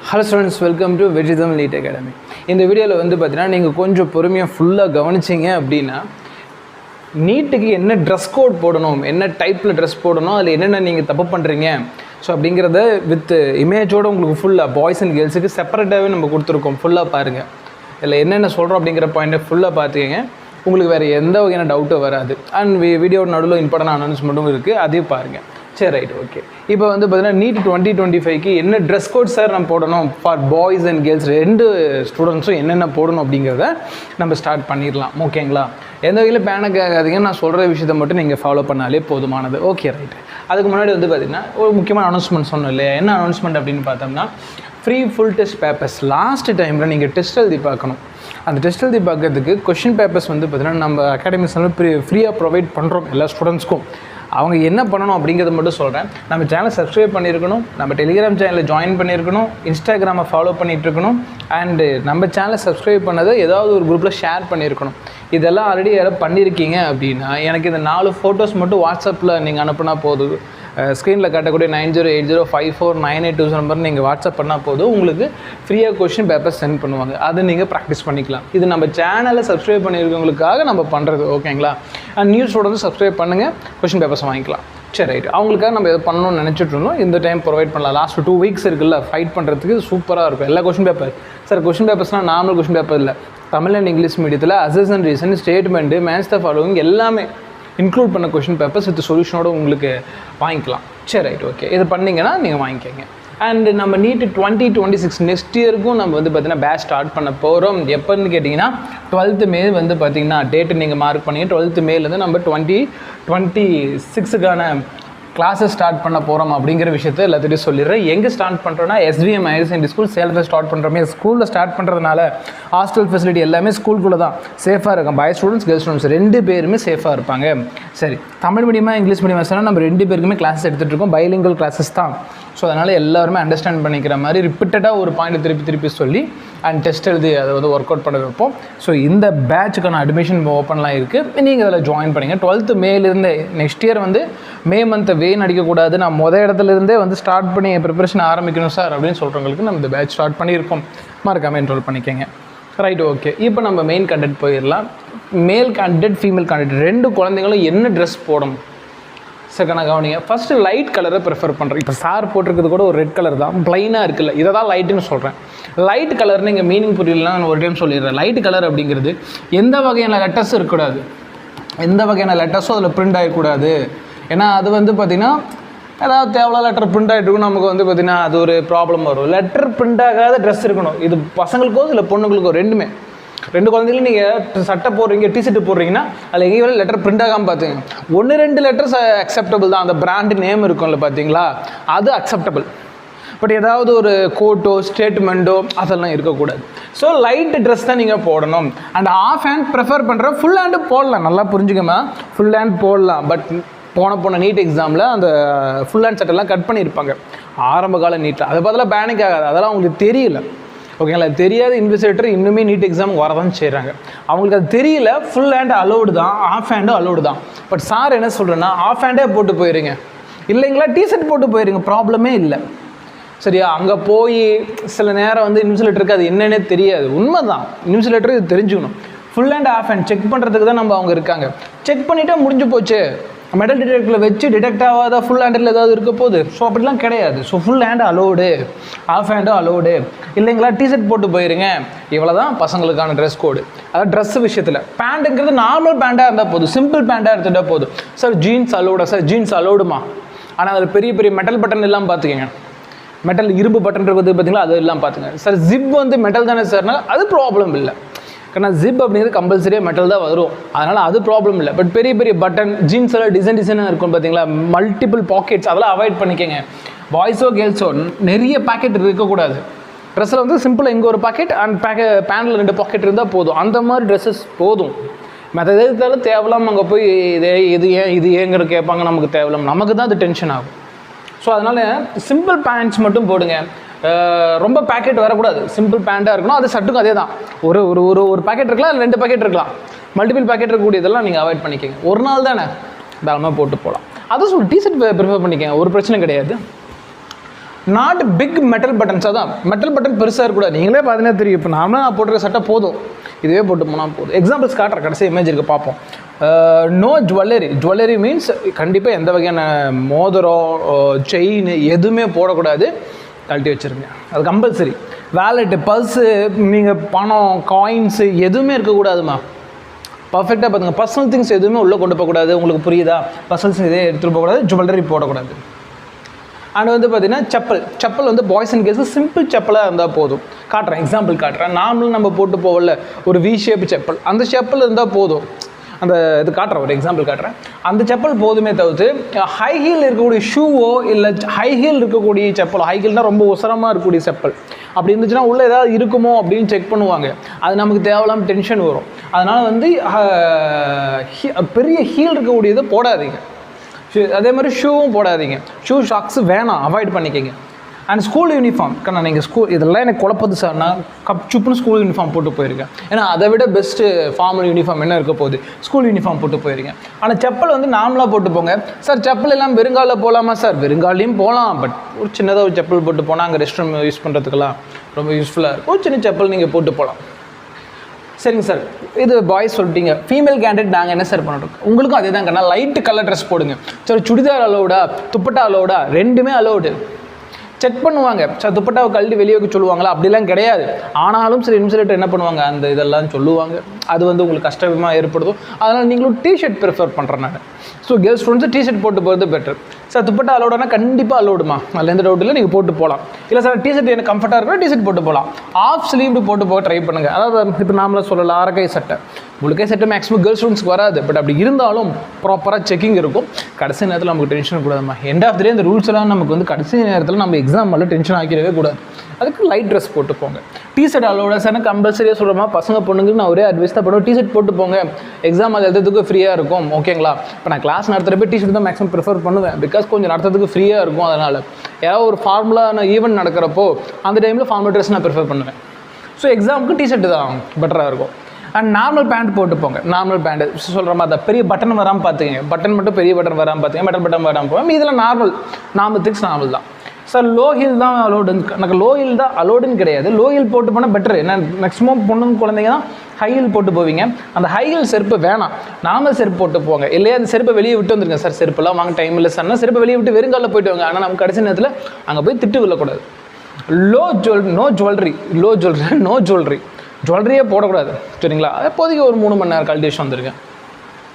Hello students, welcome to Vetridham NEET academy. இந்த வீடியோவில் வந்து பார்த்தீங்கன்னா நீங்கள் கொஞ்சம் பொறுமையாக ஃபுல்லாக கவனிச்சிங்க அப்படின்னா நீட்டுக்கு என்ன ட்ரெஸ் கோட் போடணும், என்ன டைப்பில் ட்ரெஸ் போடணும், அதில் என்னென்ன நீங்கள் தப்பு பண்ணுறீங்க ஸோ அப்படிங்கிறத வித் இமேஜோடு உங்களுக்கு ஃபுல்லாக பாய்ஸ் அண்ட் கேர்ள்ஸுக்கு செப்பரேட்டாகவே நம்ம கொடுத்துருக்கோம். ஃபுல்லாக பாருங்கள், இதில் என்னென்ன சொல்கிறோம் அப்படிங்கிற பாயிண்ட்டை ஃபுல்லாக பார்த்துக்கங்க. உங்களுக்கு வேறு எந்த வகையான டவுட்டும் வராது. அண்ட் வீடியோட நடுவில் இம்பார்ட்டன் அனௌன்ஸ்மெண்ட்டும் இருக்குது, அதையும் பாருங்கள். சரி, ரைட், ஓகே. இப்போ வந்து பார்த்தீங்கன்னா நீட் 2025க்கு என்ன ட்ரெஸ் கோட் சார் நம்ம போடணும் ஃபார் பாய்ஸ் அண்ட் கேர்ள்ஸ் ரெண்டு ஸ்டூடெண்ட்ஸும் என்னென்ன போடணும் அப்படிங்கிறத நம்ம ஸ்டார்ட் பண்ணிடலாம். ஓகேங்களா? எந்த வகையில் பேனிக் ஆகாதீங்க, நான் சொல்கிற விஷயத்தை மட்டும் நீங்கள் ஃபாலோ பண்ணாலே போதுமானது. Okay, right. அதுக்கு முன்னாடி வந்து பார்த்திங்கன்னா ஒரு முக்கியமான அனௌன்ஸ்மெண்ட் சொன்னோம் இல்லையா? என்ன அனௌன்ஸ்மெண்ட் அப்படின்னு பார்த்தோம்னா free full test papers last டைமில் நீங்கள் டெஸ்ட் எழுதி பார்க்கணும். அந்த டெஸ்ட் எழுதி பார்க்கறதுக்கு கொஷின் பேப்பர்ஸ் வந்து பார்த்திங்கன்னா நம்ம அகாடமிக்ஸ் ஃப்ரீயாக ப்ரொவைட் பண்ணுறோம் எல்லா ஸ்டூடெண்ட்ஸ்க்கும். அவங்க என்ன பண்ணணும் அப்படிங்கிறத மட்டும் சொல்கிறேன். நம்ம சேனலை சப்ஸ்கிரைப் பண்ணியிருக்கணும், நம்ம டெலிகிராம் சேனலில் ஜாயின் பண்ணியிருக்கணும், இன்ஸ்டாகிராமை ஃபாலோ பண்ணிகிட்ருக்கணும், அண்டு நம்ம சேனலை சப்ஸ்கிரைப் பண்ணதை ஏதாவது ஒரு குரூப்பில் ஷேர் பண்ணியிருக்கணும். இதெல்லாம் ஆல்ரெடி யாராவது பண்ணியிருக்கீங்க அப்படின்னா எனக்கு இந்த 4 ஃபோட்டோஸ் மட்டும் வாட்ஸ்அப்பில் நீங்கள் அனுப்புனா போதும். ஸ்க்ரீனில் காட்டக்கூடிய 9080549820 நம்பர் நீங்கள் வாட்ஸ்அப் பண்ணால் போதும். உங்களுக்கு ஃப்ரீயாக கொஷின் பேப்பர் சென்ட் பண்ணுவாங்க. அதை நீங்கள் ப்ராக்டிஸ் பண்ணிக்கலாம். இது நம்ம சேனலை சப்ஸ்கிரைப் பண்ணியிருக்கவங்களுக்காக நம்ம பண்ணுறது. ஓகேங்களா? அண்ட் நியூஸ் ஸ்டூடெண்ட்ஸ் சப்ஸ்கிரைப் பண்ணுங்கள், கொஷின் பேப்பர்ஸ் வாங்கிக்கலாம். சரி, ரைட். அவங்களுக்காக நம்ம எதை பண்ணணும்னு நினச்சிட்டு இருந்தோம். இந்த டைம் ப்ரொவைட் பண்ணலாம். லாஸ்ட் 2 வீக்ஸ் இருக்குல்ல, ஃபைட் பண்ணுறதுக்கு சூப்பராக இருக்கும். எல்லா கொஷின் பேப்பர் சார், கொஷின் பேப்பர்ஸ்னால் நார்மல் கொஷின் பேப்பர் இல்லை, தமிழ் அண்ட் இங்கிலீஷ் மீடியத்தில் அசஸ் and reason, statement, match the following எல்லாமே இன்க்ளூட் பண்ண கொஷின் பேப்பர்ஸ் வித் சொல்யூஷனோடு உங்களுக்கு வாங்கிக்கலாம். சரி, ரைட், ஓகே. இது பண்ணிங்கன்னா நீங்கள் வாங்கிக்கோங்க. அண்ட் நம்ம நீட் 2026 நெக்ஸ்ட் இயருக்கும் நம்ம வந்து பார்த்திங்கன்னா பேட்ச் ஸ்டார்ட் பண்ண போகிறோம். எப்போன்னு கேட்டிங்கன்னா 12th மே வந்து பார்த்திங்கன்னா டேட்டு நீங்கள் மார்க் பண்ணிங்க. 12th மேலேருந்து நம்ம 2026க்கான கிளாஸஸ் ஸ்டார்ட் பண்ண போகிறோம் அப்படிங்கிற விஷயத்தை எல்லாத்தையும் சொல்லிடுறேன். எங்கே ஸ்டார்ட் பண்ணுறோன்னா SVM ஹையர் செகண்டரி ஸ்கூல் சேலத்தில் ஸ்டார்ட் பண்ணுறோமே. ஸ்கூலில் ஸ்டார்ட் பண்ணுறதுனால ஹாஸ்டல் ஃபெசிலிட்டி எல்லாமே ஸ்கூலுக்குள்ளே தான் சேஃபாக இருக்கும். பாய்ஸ் ஸ்டூடெண்ட்ஸ் கேர்ள்ஸ் ஸ்டூடெண்ட்ஸ் 2 பேருமே சேஃபாக இருப்பாங்க. சரி, தமிழ் மீடியமாக இங்கிலீஷ் மீடியமாக சொன்னால் நம்ம 2 பேருக்குமே கிளாஸஸ் எடுத்துகிட்டு இருக்கோம். பைலிங்குவல் கிளாஸஸ் தான். ஸோ அதனால் எல்லாருமே அண்டர்ஸ்டாண்ட் பண்ணிக்கிற மாதிரி ரிப்பீட்டடாக ஒரு பாயிண்ட் திருப்பி சொல்லி அண்ட் டெஸ்ட் எழுதி அதை வந்து ஒர்க் அவுட் பண்ண வைப்போம். ஸோ இந்த பேட்சுக்கான அட்மிஷன் ஓப்பன்லாம் இருக்குது, நீங்கள் அதில் ஜாயின் பண்ணிங்க. 12th மேலேருந்தே நெக்ஸ்ட் இயர் வந்து மே மந்த்தை வெயின் அடிக்கக்கூடாது, நான் இடத்துலேருந்தே வந்து ஸ்டார்ட் பண்ணி ப்ரிப்பரேஷன் ஆரம்பிக்கணும் சார் அப்படின்னு சொல்கிறவங்களுக்கு நம்ம இந்த பேட்ச் ஸ்டார்ட் பண்ணியிருக்கோம். மறக்காமல் என்ரோல் பண்ணிக்கோங்க. Right, okay. இப்போ நம்ம மெயின் கண்டென்ட் போயிடலாம். மேல் கேண்டிடேட், ஃபீமேல் கேண்டிடேட் 2 குழந்தைங்களும் என்ன ட்ரெஸ் போடணும் செகண்டாக கவனிங்க. ஃபஸ்ட்டு லைட் கலரை ப்ரிஃபர் பண்ணுறேன். இப்போ சார் போட்டிருக்கிறது கூட ஒரு ரெட் கலர் தான், ப்ளைனாக இருக்குல்ல, இதை தான் லைட்டுன்னு சொல்கிறேன். லைட் கலர்னு இங்கே மீனிங் புரியலாம், நான் ஒரு டைம் சொல்லிடுறேன். லைட் கலர் அப்படிங்கிறது எந்த வகையான லெட்டர்ஸ் இருக்கக்கூடாது, எந்த வகையான லெட்டர்ஸும் அதில் பிரிண்ட் ஆகக்கூடாது. ஏன்னா அது வந்து பார்த்திங்கன்னா ஏதாவது தேவையில்ல லெட்டர் பிரிண்ட் ஆகிட்டு இருக்கும், நமக்கு வந்து பார்த்திங்கன்னா அது ஒரு ப்ராப்ளம் வரும். லெட்டர் பிரிண்ட் ஆகாத ட்ரெஸ் இருக்கணும். இது பசங்களுக்கோ இல்லை பொண்ணுங்களுக்கோ 2மே. 2 குழந்தைகளும் நீங்கள் சட்டை போடுறீங்க, டிஷர்ட்டு போடுறீங்கன்னா அதில் எங்கேயும் லெட்டர் பிரிண்ட் ஆகாமல் பார்த்துங்க. 1-2 லெட்டர்ஸ் அக்செப்டபிள் தான். அந்த பிராண்டு நேம் இருக்கும்ல பார்த்தீங்களா, அது அக்செப்டபிள். பட் ஏதாவது ஒரு கோட்டோ ஸ்டேட்மெண்ட்டோ அதெல்லாம் இருக்கக்கூடாது. ஸோ லைட் ட்ரெஸ் தான் நீங்கள் போடணும். அண்ட் ஆஃப் ஹேண்ட் ப்ரிஃபர் பண்ணுற, ஃபுல் ஹேண்டு போடலாம், நல்லா புரிஞ்சுக்கமா, ஃபுல் ஹேண்ட் போடலாம். பட் போன நீட் எக்ஸாமில் அந்த ஃபுல் ஹேண்ட் சட்டெல்லாம் கட் பண்ணியிருப்பாங்க ஆரம்ப கால நீட்டில். அதை பதிலாக பேனிக் ஆகாது, அதெல்லாம் அவங்களுக்கு தெரியல. ஓகேங்களா? தெரியாத இன்வெஸ்டிகேட்டர் இன்னுமே நீட் எக்ஸாமுக்கு வரதான் செய்கிறாங்க. அவங்களுக்கு அது தெரியல. ஃபுல் ஹேண்டு அலோடு தான், ஆஃப் ஹேண்டும் அலோடு தான். பட் சார் என்ன சொல்கிறேன்னா ஆஃப் ஹேண்டே போட்டு போயிருங்க, இல்லைங்களா டிஷர்ட் போட்டு போயிருங்க, ப்ராப்ளமே இல்லை. சரியா? அங்கே போய் சில நேரம் வந்து இன்சுலேட்டருக்கு அது என்னன்னே தெரியாது. உண்மை தான், இன்சுலேட்டர் இது தெரிஞ்சுக்கணும். Full hand of hand check பண்ணுறதுக்கு தான் நம்ம அவங்க இருக்காங்க. செக் பண்ணிவிட்டு முடிஞ்சு போச்சு. மெட்டல் டிடெக்டரில் வச்சு டிடெக்ட் ஆகாத ஃபுல் ஹேண்டில் ஏதாவது இருக்க போகுது. ஸோ அப்படிலாம் கிடையாது. So full hand allowed, half ஹேண்டும் அலோடு, இல்லைங்களா டிஷர்ட் போட்டு போயிருங்க. இவ்வளோ தான் பசங்களுக்கான ட்ரெஸ் கோடு. அதாவது ட்ரெஸ் விஷயத்தில் பேண்ட்டுங்கிறது நார்மல் பேண்ட்டாக இருந்தால் போதும், சிம்பிள் பேண்ட்டாக எடுத்துகிட்டால் போதும். சார் ஜீன்ஸ் அலோடா? சார் ஜீன்ஸ் அலோடுமா, ஆனால் அதில் பெரிய பெரிய மெட்டல் பட்டன் எல்லாம் பார்த்துக்கங்க. மெட்டல் இரும்பு பட்டன் இருக்குது பார்த்தீங்களா, அது எல்லாம் பார்த்துங்க. சார் ஜிப் வந்து மெட்டல் தானே சார்னா அது ப்ராப்ளம் இல்லை. ஏன்னா ஜிப் அப்படிங்கிறது கம்பல்சரியாக மெட்டல் தான் வரும், அதனால் அது ப்ராப்ளம் இல்லை. பட் பெரிய பெரிய பட்டன் ஜீன்ஸ் எல்லாம் டிசைனாக இருக்கும் பார்த்தீங்களா, மல்டிபிள் பாக்கெட்ஸ், அதெல்லாம் அவாய்ட் பண்ணிக்கோங்க. பாய்ஸோ கேர்ள்ஸோ நிறைய பாக்கெட் இருக்கக்கூடாது. ட்ரெஸ்ஸில் வந்து சிம்பிளாக இங்கே ஒரு பாக்கெட் அண்ட் பேண்டில் 2 பாக்கெட் இருந்தால் போதும். அந்த மாதிரி ட்ரெஸ்ஸஸ் போதும். மற்ற எதுத்தாலும் தேவையில்லாமல் அங்கே போய் இது ஏங்கிற கேட்பாங்க, நமக்கு தேவையில்லாமல் நமக்கு தான் அது டென்ஷன் ஆகும். ஸோ அதனால் சிம்பிள் பேண்ட்ஸ் மட்டும் போடுங்க. ரொம்ப பேக்கெட் வரக்கூடாது, சிம்பிள் பேண்ட்டாக இருக்கணும். அது சட்டுக்கும் அதே தான், ஒரு பேக்கெட் இருக்கலாம், 2 பேக்கெட் இருக்கலாம். மல்டிபிள் பேக்கெட் இருக்கக்கூடியதெல்லாம் நீங்கள் அவாய்ட் பண்ணிக்கோங்க. ஒரு நாள் தானே தாராளமாக போட்டு போகலாம். அதுவும் டிஷர்ட் ப்ரிஃபர் பண்ணிக்கோங்க, ஒரு பிரச்சனை கிடையாது. நாட் பிக் மெட்டல் பட்டன்ஸாக தான். மெட்டல் பட்டன் பெருசாக இருக்கக்கூடாது. நீங்களே பார்த்தீங்கன்னா தெரியும். இப்போ நான் போட்டுருக்க சட்டை போதும், இதுவே போட்டு போனால் போதும். எக்ஸாம்பிள்ஸ் காட்டுற கடைசி இமேஜ் இருக்குது பார்ப்போம். No jewellery. ஜுவல்லரி மீன்ஸ் கண்டிப்பாக எந்த வகையான மோதிரம், செயின் எதுவுமே போடக்கூடாது, கழட்டி வச்சுருங்க. அது கம்பல்சரி. வேலெட்டு, பர்ஸு, நீங்கள் பணம், காயின்ஸு எதுவுமே இருக்கக்கூடாதுமா. பர்ஃபெக்டாக பார்த்துங்க. பர்சனல் திங்ஸ் எதுவுமே உள்ளே கொண்டு போகக்கூடாது. உங்களுக்கு புரியுதா? பர்சனல் திங்ஸ் எதே எடுத்துகிட்டு போகக்கூடாது, ஜுவல்லரி போடக்கூடாது. அண்ட் வந்து பார்த்தீங்கன்னா செப்பல் வந்து பாய்ஸ் அண்ட் கேர்ள்ஸ் சிம்பிள் செப்பலாக இருந்தால் போதும். காட்டுறேன், எக்ஸாம்பிள் காட்டுறேன். நார்மலும் நம்ம போட்டு போகல ஒரு வி ஷேப் செப்பல், அந்த செப்பல் இருந்தால் போதும். அந்த இது காட்டுறேன், ஒரு எக்ஸாம்பிள் காட்டுறேன். அந்த செப்பல் போதுமே தவிர்த்து ஹை ஹீல் இருக்கக்கூடிய ஷூவோ இல்லை ஹை ஹீல் இருக்கக்கூடிய செப்பல், ஹை ஹீல் தான் ரொம்ப உசரமாக இருக்கக்கூடிய செப்பல் அப்படி இருந்துச்சுன்னா உள்ளே ஏதாவது இருக்குமோ அப்படின்னு செக் பண்ணுவாங்க. அது நமக்கு தேவையில்லாமல் டென்ஷன் வரும். அதனால் வந்து பெரிய ஹீல் இருக்கக்கூடியதை போடாதீங்க. அதே மாதிரி ஷூவும் போடாதீங்க. ஷூ ஷாக்ஸ் வேணாம், அவாய்ட் பண்ணிக்கங்க. அண்ட் ஸ்கூல் யூனிஃபார்ம் கண்ணா, நீங்கள் ஸ்கூல் இதெல்லாம் எனக்கு குழப்பது சார். நான் சுப்புன்னு ஸ்கூல் யூனிஃபார்ம் போட்டு போயிருக்கேன். ஏன்னா அதை விட பெஸ்ட்டு ஃபார்மல் யூனிஃபார்ம் என்ன இருக்க போகுது? ஸ்கூல் யூனிஃபார்ம் போட்டு போயிருக்கேன். ஆனால் செப்பல் வந்து நார்மலாக போட்டு போங்க சார். செப்பல் எல்லாம் வெறுங்காலில் போகலாமா சார்? வெறுங்காலையும் போகலாம். பட் ஒரு சின்னதாக ஒரு செப்பல் போட்டு போனால் அங்கே ரெஸ்ட் ரூம் யூஸ் பண்ணுறதுக்கெல்லாம் ரொம்ப யூஸ்ஃபுல்லாக இருக்கும். ஒரு சின்ன செப்பல் நீங்கள் போட்டு போகலாம். சரிங்க சார், இது பாய்ஸ் சொல்லிட்டீங்க. ஃபீமேல் கேண்டிடேட் நாங்கள் என்ன சார் பண்ணுறோம்? உங்களுக்கும் அதே தான் கண்ணா. லைட்டு கலர் ட்ரெஸ் போடுங்க சார். சுடிதார் அலோடா, துப்பட்டா அலோடா? ரெண்டுமே அலோடு. செக் பண்ணுவாங்க சார். துப்பட்டாவை கழட்டி வெளியே வைக்க சொல்லுவாங்களா? அப்படிலாம் கிடையாது. ஆனாலும் சரி, இன்சுலேட்டர் என்ன பண்ணுவாங்க, அந்த இதெல்லாம் சொல்லுவாங்க. அது வந்து உங்களுக்கு கஷ்டமாக ஏற்படுத்தும். அதனால் நீங்களும் டிஷர்ட் ப்ரிஃபர் பண்ணுறேன் நான். ஸோ கேர்ள்ஸ் ஸ்டூடெண்ட்ஸு டிஷர்ட் போட்டு போகிறது பெட்டர். சார் துப்பட்டா அலோடுனா கண்டிப்பாக அலோடுமா, அதில் எந்த டவுட் இல்லை, நீங்கள் போட்டு போகலாம். இல்லை சார் டிஷர்ட் எனக்கு கம்ஃபர்ட்டாக இருக்கணும், டிஷர்ட் போட்டு போகலாம். ஆஃப் ஸ்லீவ்டு போட்டு போக ட்ரை பண்ணுங்கள். அதாவது இப்போ நாமளாக சொல்லலாம் அரைக்கை சட்டை. முழுக்கை சட்டை மேக்ஸிமம் கேர்ள்ஸ் ஸ்டூடெண்ட்ஸ்க்கு வராது. பட் அப்படி இருந்தாலும் ப்ராப்பராக செக்கிங் இருக்கும். கடைசி நேரத்தில் நமக்கு டென்ஷன் கூடாதுமா. எண்ட் ஆஃப் த டே இந்த ரூல்ஸ் எல்லாம் நமக்கு வந்து கடைசி நேரத்தில் நம்ம எக்ஸாம் மேலே டென்ஷன் ஆக்கிடவே கூடாது. அதுக்கு லைட் ட்ரெஸ் போட்டு போங்க. டிஷர்ட் அலோட சார் கம்பல்சரியாக சொல்கிறோமா? பசங்க பொண்ணுங்க நான் ஒரே அட்வைஸ் தான் பண்ணுவேன். டிஷர்ட் போட்டு போங்க, எக்ஸாம் அது எழுதுறதுக்கு ஃப்ரீயாக இருக்கும். ஓகேங்களா? இப்போ நான் கிளாஸ் நடத்துகிறப்ப டிஷர்ட் தான் மேக்ஸிமம் ப்ரிஃபர் பண்ணுவேன். பிகாஸ் கொஞ்சம் நடத்துறதுக்கு ஃப்ரீயாக இருக்கும். அதனால் ஏதாவது ஒரு ஃபார்முலான ஈவெண்ட் நடக்கிறப்போ அந்த டைமில் ஃபார்மல் ட்ரெஸ் நான் ப்ரிஃபர் பண்ணுவேன். ஸோ எக்ஸாமுக்கு டிஷர்ட் தான் பெட்டராக இருக்கும். அண்ட் நார்மல் பேண்ட் போட்டு போங்க. நார்மல் பேண்ட் சொல்கிற மாதிரி தான். பெரிய பட்டன் வராமல் பார்த்துங்க. பட்டன் மட்டும் பெரிய பட்டன் வராமல் பார்த்துங்க. மெட்டல் பட்டன் வராமல் போவேன். இதெல்லாம் நார்மல் திங்ஸ் நார்மல் தான் சார். லோ ஹீல் தான் அலோடு. எனக்கு லோ ஹீல் தான் அலோடுன்னு கிடையாது. லோ ஹீல் போட்டு போனால் பெட்டர். ஏன்னா மேக்ஸிமம் பொண்ணுங்க குழந்தைங்க தான் ஹை ஹீல் போட்டு போவீங்க. அந்த ஹை ஹீல் செருப்பு வேணாம், நார்மல் செருப்பு போட்டு போங்க. இல்லையா அந்த செருப்பை வெளியே விட்டு வந்துருங்க சார். செருப்பெல்லாம் வாங்க டைம் இல்லை சார்னா செருப்பை வெளியே விட்டு வெறுங்காலில் போயிட்டு வாங்க. ஆனால் நமக்கு கடைசி நேரத்தில் அங்கே போய் திட்டு விழக்கூடாது. நோ ஜுவல்லரி ஜுவல்லரியே போடக்கூடாது. சரிங்களா? இப்போதைக்கு ஒரு 3 மணி நேரம் கல்டிவேஷன் வந்திருக்கேன்.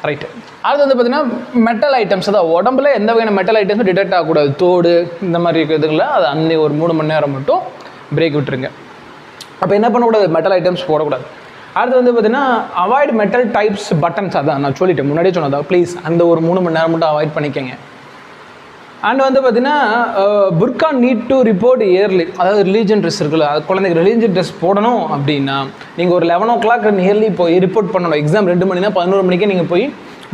ரைட்டு. அது வந்து பார்த்தீங்கன்னா மெட்டல் ஐட்டம்ஸ் தான். உடம்புல எந்த வகையான மெட்டல் ஐட்டம்ஸும் டிடெக்ட் ஆகக்கூடாது. தோடு இந்த மாதிரி இருக்கிறதுல அது அன்னைக்கு ஒரு 3 மணி நேரம் மட்டும் பிரேக் விட்டுருங்க. அப்போ என்ன பண்ணக்கூடாது? மெட்டல் ஐட்டம்ஸ் போடக்கூடாது. அடுத்து வந்து பார்த்தீங்கன்னா அவாய்ட் மெட்டல் டைப்ஸ் பட்டன்ஸ். அதான் நான் சொல்லிட்டேன், முன்னாடியே சொன்னதா. ப்ளீஸ் அந்த ஒரு 3 மணி நேரம் மட்டும் அவாய்ட் பண்ணிக்கங்க. அண்ட் வந்து பார்த்தீங்கன்னா புர்கா நீட் டு ரிப்போர்ட் இயர்லி. அதாவது ரிலீஜன் ட்ரெஸ் இருக்குல்ல, அது குழந்தைங்க ரிலீஜன் ட்ரெஸ் போடணும் அப்படின்னா நீங்கள் ஒரு 11 o'clock இயர்லி போய் ரிப்போர்ட் பண்ணணும். எக்ஸாம் 2 மணினா 11 மணிக்கே நீங்கள் போய்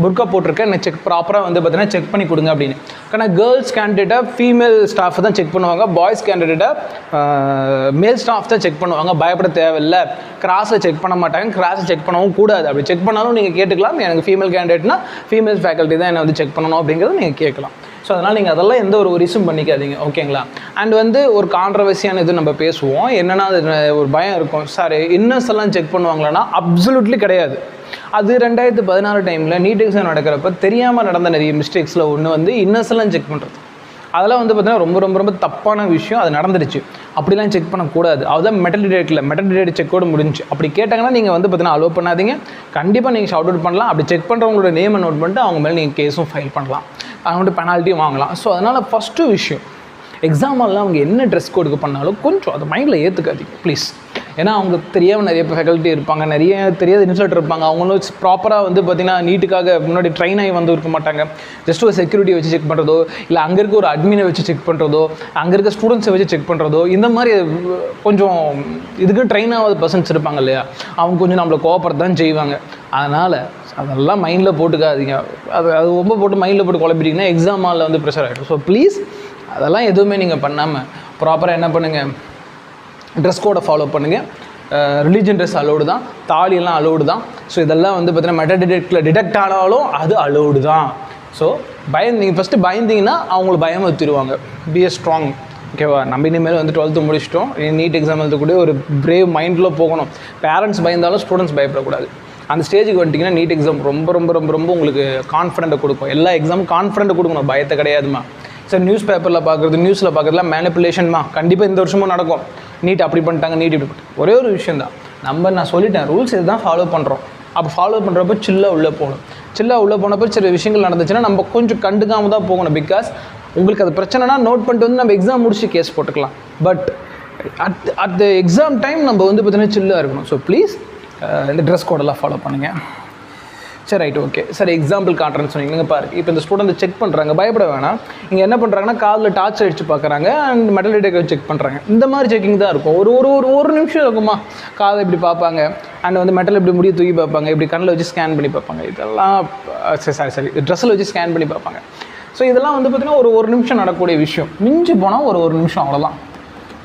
புர்கா போட்டிருக்கேன் எனக்கு செக் ப்ராப்பராக வந்து பார்த்தீங்கன்னா செக் பண்ணி கொடுங்க அப்படின்னு. ஆனால் கேர்ள்ஸ் கேண்டிடேட்டாக ஃபீமேல் ஸ்டாஃப் தான் செக் பண்ணுவாங்க. பாய்ஸ் கேண்டிடேட்டாக மேல் ஸ்டாஃப் தான் செக் பண்ணுவாங்க. பயப்பட தேவையில்லை. கிராஸில் செக் பண்ண மாட்டாங்க, கிராஸில் செக் பண்ணவும் கூடாது. அப்படி செக் பண்ணாலும் நீங்கள் கேட்டுக்கலாம். எனக்கு ஃபீமேல் கேண்டிடேட்னா ஃபீமேல் ஃபேக்கல்ட்டி தான் என்னை வந்து செக் பண்ணணும் அப்படிங்கிறத நீங்கள் கேட்கலாம். ஸோ அதனால் நீங்கள் அதெல்லாம் எந்த ஒரு ரிஸ்க்கும் பண்ணிக்காதீங்க. ஓகேங்களா? அண்ட் வந்து ஒரு கான்ட்ரவர்சியான இது நம்ம பேசுவோம். என்னென்னா அது ஒரு பயம் இருக்கும். சார் இன்னர்ஸ் எல்லாம் செக் பண்ணுவாங்களான்னா அப்சல்யூட்லி கிடையாது. அது 2016 டைமில் நீட் எக்ஸாம் நடக்கிறப்ப தெரியாமல் நடந்த நிறைய மிஸ்டேக்ஸில் ஒன்று வந்து இன்னர்ஸ் எல்லாம் செக் பண்ணுறது. அதெல்லாம் வந்து பார்த்தீங்கன்னா ரொம்ப ரொம்ப ரொம்ப தப்பான விஷயம். அது நடந்துடுச்சு. அப்படிலாம் செக் பண்ணக்கூடாது. அதுதான் மெட்டல் டிடெக்ட் செக்கோடு முடிஞ்சு. அப்படி கேட்டாங்கன்னா நீங்கள் வந்து பார்த்தீங்கன்னா அலோவ் பண்ணாதீங்க. கண்டிப்பாக நீங்கள் ஷவுட் அவுட் பண்ணலாம். அப்படி செக் பண்ணுறவங்களோட நேமை நோட் பண்ணிட்டு அவங்க மேலே நீங்கள் கேஸும் ஃபைல் பண்ணலாம். அவங்கள்ட்ட பெனால்ட்டியும் வாங்கலாம். ஸோ அதனால் ஃபஸ்ட்டு விஷயம், எக்ஸாமெல்லாம் அவங்க என்ன ட்ரெஸ் கோடுக்கு பண்ணாலும் கொஞ்சம் அதை மைண்டில் ஏற்றுக்காதீங்க ப்ளீஸ். ஏன்னா அவங்க தெரியாமல் நிறைய ஃபேக்கல்ட்டி இருப்பாங்க, நிறைய தெரியாத இன்ஸ்ட்ரக்டர் இருப்பாங்க. அவங்களும் ப்ராப்பராக வந்து பார்த்திங்கன்னா நீட்டுக்காக முன்னாடி ட்ரெயின் ஆகி வந்து இருக்க மாட்டாங்க. ஜஸ்ட் ஒரு செக்யூரிட்டி வச்சு செக் பண்ணுறதோ, இல்லை அங்கே இருக்க ஒரு அட்மினை வச்சு செக் பண்ணுறதோ, அங்கே இருக்க ஸ்டூடெண்ட்ஸை வச்சு செக் பண்ணுறதோ, இந்த மாதிரி கொஞ்சம் இதுக்கு ட்ரெயின் ஆகாத பர்சன்ஸ் இருப்பாங்க இல்லையா, அவங்க கொஞ்சம் நம்மளை கோஆப்பரேட் தான் செய்வாங்க. அதனால் அதெல்லாம் மைண்டில் போட்டுக்காதீங்க. அது ரொம்ப போட்டு மைண்டில் போட்டு குழப்பிட்டிங்கன்னா எக்ஸாம் ஹாலில் வந்து ப்ரெஷர் ஆகிடும். ஸோ ப்ளீஸ் அதெல்லாம் எதுவுமே நீங்கள் பண்ணாமல் ப்ராப்பராக என்ன பண்ணுங்கள், ட்ரெஸ் கோடை ஃபாலோ பண்ணுங்கள். ரிலீஜன் ட்ரெஸ் அலோடு தான், தாலியெல்லாம் அலோடு தான். ஸோ இதெல்லாம் வந்து பார்த்தீங்கன்னா மெட்டல் டிடெக்ட் ஆனாலும் அது அலோடு தான். ஸோ நீங்கள் ஃபஸ்ட்டு பயந்தீங்கன்னா அவங்களுக்கு பயம் வச்சுருவாங்க. பி எ ஸ்ட்ராங். ஓகேவா? நம்ம இனிமேல் வந்து 12th முடிச்சிட்டோம், நீட் எக்ஸாம் எழுதக்கூடிய ஒரு பிரேவ் மைண்டில் போகணும். பேரண்ட்ஸ் பயந்தாலும் ஸ்டூடெண்ட்ஸ் பயப்படக்கூடாது. அந்த ஸ்டேஜுக்கு வந்துட்டிங்கன்னா நீட் எக்ஸாம் ரொம்ப ரொம்ப ரொம்ப ரொம்ப உங்களுக்கு கான்ஃபிடென்ட்டை கொடுக்கும். எல்லா எக்ஸாமும் கான்ஃபிடென்ட்டை கொடுக்கணும், பயத்தை கிடையாதுமா. சார் நியூஸ் பேப்பரில் பார்க்குறது, நியூஸில் பார்க்குறதுலாம் மேனிப்புலேஷன்மா, கண்டிப்பாக இந்த வருஷமும் நடக்கும். நீட் அப்படி பண்ணிட்டாங்க, நீட் இப்படி பண்ணிட்டாங்க. ஒரே ஒரு விஷயம் தான், நான் சொல்லிட்டேன் ரூல்ஸ் இதுதான் ஃபாலோ பண்ணுறோம். அப்போ ஃபாலோ பண்ணுறப்ப சில்லாக உள்ளே போகணும். சில்லாக உள்ளே போனப்போ சில விஷயங்கள் நடந்துச்சுன்னா நம்ம கொஞ்சம் கண்டுக்காமல் தான் போகணும். பிகாஸ் உங்களுக்கு அது பிரச்சனைனா நோட் பண்ணிட்டு வந்து நம்ம எக்ஸாம் முடிச்சு கேஸ் போட்டுக்கலாம். But at the exam time நம்ம வந்து பார்த்தீங்கன்னா சில்லாக இருக்கணும். ஸோ ப்ளீஸ் இந்த ட்ரெஸ் கோடெல்லாம் ஃபாலோ பண்ணுங்கள். சரி, ரைட், ஓகே. சரி, எக்ஸாம்பிள் காட்டுறேன்னு சொன்னீங்க பாருங்க. இப்போ இந்த ஸ்டூடெண்ட் செக் பண்ணுறாங்க, பயப்பட வேணாம். இங்கே என்ன பண்ணுறாங்கன்னா காதில் டார்ச் அடிச்சு பார்க்குறாங்க அண்ட் மெட்டல் டிடெக்டர் செக் பண்ணுறாங்க. இந்த மாதிரி செக்கிங் தான் இருக்கும். ஒரு நிமிஷம் இருக்குமா, காதை இப்படி பார்ப்பாங்க அண்ட் வந்து மெட்டல் இப்படி முடிய தூக்கி பார்ப்பாங்க, இப்படி கண்ணில் வச்சு ஸ்கேன் பண்ணி பார்ப்பாங்க. இதெல்லாம் சரி ட்ரெஸ்ஸில் வச்சு ஸ்கேன் பண்ணி பார்ப்பாங்க. ஸோ இதெல்லாம் வந்து பார்த்திங்கன்னா ஒரு நிமிஷம் நடக்கக்கூடிய விஷயம். மிஞ்சி போனால் ஒரு நிமிஷம், அவ்வளோதான்.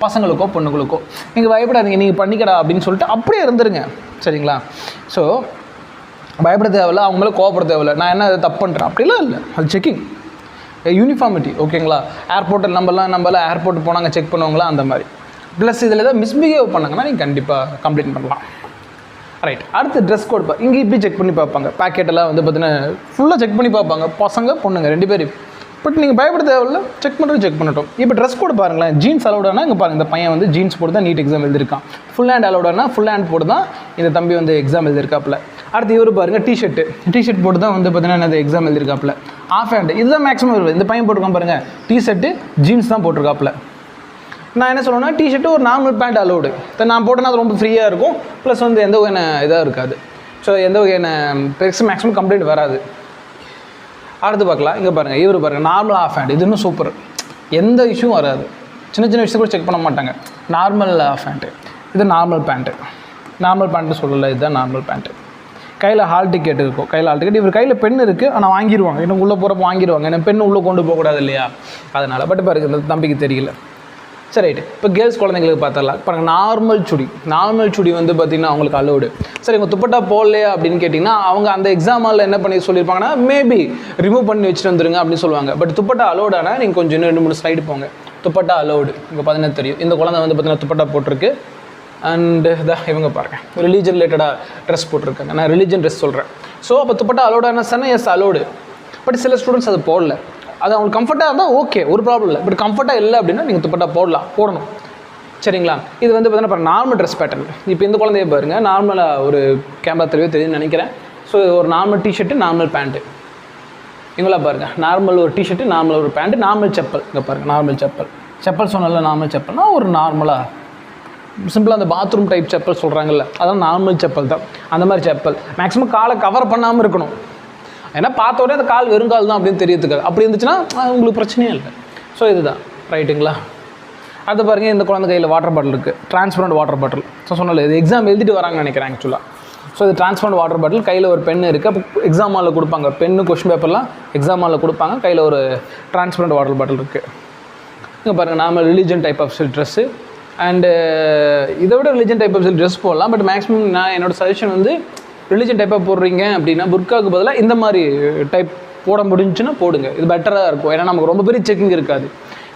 பசங்களுக்கோ பொண்ணுங்களுக்கோ நீங்கள் பயப்படாதீங்க, நீங்கள் பண்ணிக்கடா அப்படின்னு சொல்லிட்டு அப்படியே இருந்துருங்க. சரிங்களா? ஸோ பயப்பட தேவையில்ல, அவங்கள கோவப்பட தேவையில்ல. நான் என்ன தப்பு பண்ணுறேன் அப்படிலாம் இல்லை. அது செக்கிங் யூனிஃபார்மிட்டி. ஓகேங்களா? ஏர்போர்ட்டில் நம்மளாம் ஏர்போர்ட் போனாங்க செக் பண்ணுவாங்களா, அந்த மாதிரி. ப்ளஸ் இதில் ஏதாவது மிஸ்பிஹேவ் பண்ணாங்கன்னா நீங்கள் கண்டிப்பாக கம்ப்ளைண்ட் பண்ணலாம். ரைட். அடுத்து ட்ரெஸ் கோட் இங்கே இப்படி செக் பண்ணி பார்ப்பாங்க. பேக்கெட்டெல்லாம் வந்து பார்த்தீங்கன்னா ஃபுல்லாக செக் பண்ணி பார்ப்பாங்க, பசங்க பொண்ணுங்க 2 பேரும். பட் நீங்கள் பயப்பட தேவையில்ல, செக் பண்ணட்டும். இப்போ ட்ரெஸ் கோட் பாருங்களேன். ஜீன்ஸ் அலோடானா இங்கே பாருங்கள், இந்த பையன் வந்து ஜீன்ஸ் போட்டு தான் நீட் எக்ஸாம் எழுதிருக்கான். ஃபுல் ஹேண்ட் அலோடானா ஃபுல் ஹேண்ட் போட்டு தான் இந்த தம்பி வந்து எக்ஸாம் எழுதிருக்காப்புல. அடுத்து இவர் பாருங்கள், டிஷர்ட் போட்டு தான் வந்து பார்த்தீங்கன்னா இந்த எக்ஸாம் எழுதிருக்காப்புல. ஆஃப் ஹேண்ட் இதுதான் மேக்ஸிமம் வருது. இந்த பையன் போட்டிருக்கான் பாருங்கள், டிஷர்ட்டு ஜீன்ஸ் தான் போட்டிருக்காப்புல. நான் என்ன சொல்லுவேன்னா, டிஷர்ட்டு ஒரு நார்மல் பேண்ட் அலோடு. நான் போட்டேன்னா அது ரொம்ப ஃப்ரீயாக இருக்கும். ப்ளஸ் வந்து எந்த வகையான இதாக இருக்காது. ஸோ எந்த வகையான மேக்ஸிமம் கம்ப்ளைண்ட் வராது. அடுத்து பார்க்கலாம். இங்கே பாருங்கள், இவர் பாருங்கள், நார்மல் ஆஃப் ஹேண்ட். இது இன்னும் சூப்பர், எந்த இஷ்யூவும் வராது. சின்ன விஷயத்தை கூட செக் பண்ண மாட்டாங்க. நார்மல் ஆஃப் ஹேண்ட்டு, இது நார்மல் பேண்ட்டு சொல்லலை, இதுதான் நார்மல் பேண்ட்டு. கையில் ஹால் டிக்கெட் இருக்கும், இவர் கையில் பென் இருக்குது, ஆனால் வாங்கிடுவாங்க. இன்னும் உள்ளே போகிறப்ப வாங்கிடுவாங்க, ஏன்னா பெண்ணு உள்ளே கொண்டு போகக்கூடாது இல்லையா, அதனால். பட் பாருங்க, இந்த தம்பிக்கு தெரியல. சரி, ரைட்டு. இப்போ கேர்ள்ஸ் குழந்தைங்களுக்கு பார்த்தரலாம். பாருங்கள், நார்மல் சுடி வந்து பார்த்திங்கன்னா அவங்களுக்கு அலோடு. சரி, உங்கள் துப்பட்டா போடலையா அப்படின்னு கேட்டிங்கன்னா அவங்க அந்த எக்ஸாம் ஹாலில் என்ன பண்ணி சொல்லியிருப்பாங்கன்னா, மேபி ரிமூவ் பண்ணி வச்சுட்டு வந்துருங்க அப்படின்னு சொல்லுவாங்க. பட் துப்பட்டா அலோடானா நீங்கள் கொஞ்சம் இன்னும் 2-3 ஸ்லைடு போங்க. துப்பட்டா அலோடு இங்கே பார்த்தீங்கன்னா தெரியும். இந்த குழந்தை வந்து பார்த்திங்கன்னா துப்பட்டா போட்டிருக்கு. அண்டு இவங்க பாருங்கள், ரிலீஜன் ரிலேட்டடாக ட்ரெஸ் போட்டிருக்காங்க. நான் ரிலீஜன் ட்ரெஸ் சொல்கிறேன். ஸோ அப்போ துப்பட்டா அலோடானா சொன்னால் எஸ் அலோடு. பட் சில ஸ்டூடெண்ட்ஸ் அது போடல. அது அவங்களுக்கு கம்ஃபர்ட்டாக இருந்தால் ஓகே, ஒரு ப்ராப்ளம் இல்லை. பட் கம்ஃபர்ட்டாக இல்லை அப்படின்னா நீங்கள் துப்பட்டா போடணும். சரிங்களா? இது வந்து பார்த்தீங்கன்னா நார்மல் ட்ரெஸ் பேட்டர்ன். இப்போ இந்த குழந்தைய பாருங்கள், நார்மலாக ஒரு கேமரா தெரியுதுன்னு நினைக்கிறேன். ஸோ ஒரு நார்மல் டிஷர்ட்டு, நார்மல் பேண்ட்டு. இவங்களாம் பாருங்கள், நார்மல் ஒரு டிஷர்ட்டு, நார்மல் ஒரு பேண்ட்டு, நார்மல் செப்பல். இங்கே பாருங்கள், நார்மல் செப்பல் சொன்னால நார்மல் செப்பல்னால் ஒரு நார்மலாக சிம்பிளாக அந்த பாத்ரூம் டைப் செப்பல் சொல்கிறாங்கல்ல, அதெல்லாம் நார்மல் செப்பல் தான். அந்த மாதிரி செப்பல் மேக்ஸிமம் காலை கவர் பண்ணாமல் இருக்கணும். ஏன்னா பார்த்த உடனே அந்த கால் வெறுங்கால் தான் அப்படின்னு தெரியறதுக்காது. அப்படி இருந்துச்சுன்னா உங்களுக்கு பிரச்சனையே இல்லை. ஸோ இதுதான் ரைட்டுங்களா? அது பாருங்கள், இந்த குழந்தை கையில் வாட்டர் பாட்டில் இருக்குது, டிரான்ஸ்பரண்ட் வாட்டர் பாட்டில். ஸோ சொன்னல, இது எக்ஸாம் எழுதிட்டு வராங்கன்னு நினைக்கிறேன் ஆக்சுவலாக. ஸோ இது டிரான்ஸ்பரண்ட் வாட்டர் பாட்டில், கையில் ஒரு பென் இருக்குது. அப்போ எக்ஸாம் ஹாலில் கொடுப்பாங்க பென்னு, கொஸ்டின் பேப்பர்லாம் எக்ஸாம் ஹாலில் கொடுப்பாங்க. கையில் ஒரு டிரான்ஸ்பரண்ட் வாட்டர் பாட்டில் இருக்குது. இங்கே பாருங்கள், normal religion type of dress. And இதை விட ரிலீஜன் டைப் ஆஃப் ட்ரெஸ் போடலாம். பட் மேக்ஸிமம் நான் என்னோடய சஜஷன் வந்து ரிலீஜன் டைப்பாக போடுறீங்க அப்படின்னா புர்காவுக்கு பதிலாக இந்த மாதிரி டைப் போட முடிஞ்சுன்னா போடுங்க. இது பெட்டராக இருக்கும். ஏன்னா நமக்கு ரொம்ப பெரிய செக்கிங் இருக்காது.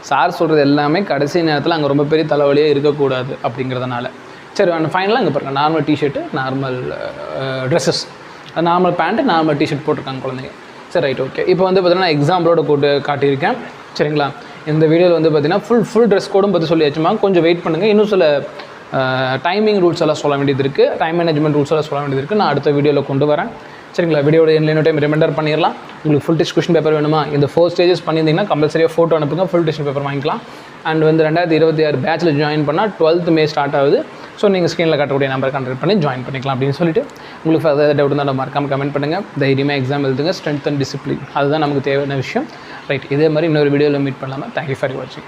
சார் சொல்கிறது எல்லாமே கடைசி நேரத்தில் அங்கே ரொம்ப பெரிய தலைவலியாக இருக்கக்கூடாது அப்படிங்கிறதுனால. சரி, ஃபைனலாக இங்கே பாருங்கள், normal T-shirt, normal dresses, normal pant, normal T-shirt போட்டிருக்காங்க குழந்தைங்க. சரி, ரைட், ஓகே. இப்போ வந்து பார்த்தீங்கன்னா எக்ஸாம்பிளோட கூட்டு காட்டியிருக்கேன். சரிங்களா? இந்த வீடியோவில் வந்து பார்த்தீங்கன்னா ஃபுல் ட்ரெஸ் கோடும் பற்றி சொல்லியாச்சுமா. கொஞ்சம் வெயிட் பண்ணுங்கள். இன்னும் சில டைமிங் ரூல்ஸ் எல்லாம் சொல்ல வேண்டியது இருக்குது, டைம் மேனேஜ்மெண்ட் ரூல்ஸ் எல்லாம் சொல்ல வேண்டியது இருக்குது. நான் அடுத்த வீடியோவில் கொண்டு வரேன். சரிங்களா? வீடியோட இன்னும் டைம் ரிமைண்டர் பண்ணிடலாம். உங்களுக்கு ஃபுல் டெஸ்ட் கொஸ்டின் பேப்பர் வேணுமா? இந்த 4 ஸ்டேஜஸ் பண்ணியிருந்தீங்கன்னா கம்பல்சரியாக ஃபோட்டோ அனுப்புங்க, ஃபுல் டெஸ்ட் பேப்பர் வாங்கிக்கலாம். அண்ட் வந்து 2026 பேட்சில் ஜாயின் பண்ணால் 12th May ஸ்டார்ட் ஆகுது. ஸோ நீங்கள் ஸ்க்ரீனில் காட்டக்கூடிய நம்பர் கான்டாக்ட் பண்ணி ஜாயின் பண்ணிக்கலாம் அப்படின்னு சொல்லிட்டு, உங்களுக்கு ஃபர்தர் டவுட் இருந்தால் மறக்காமல் கமெண்ட் பண்ணுங்கள். தைரியமாக எக்ஸாம் எழுதுங்க. ஸ்ட்ரென்த் அண்ட் டிசிப்ளின், அதுதான் நமக்கு தேவையான விஷயம். ரைட், இதே மாதிரி இன்னொரு வீடியோவில் மீட் பண்ணலாமா? தேங்க்யூ ஃபார் வாட்சிங்.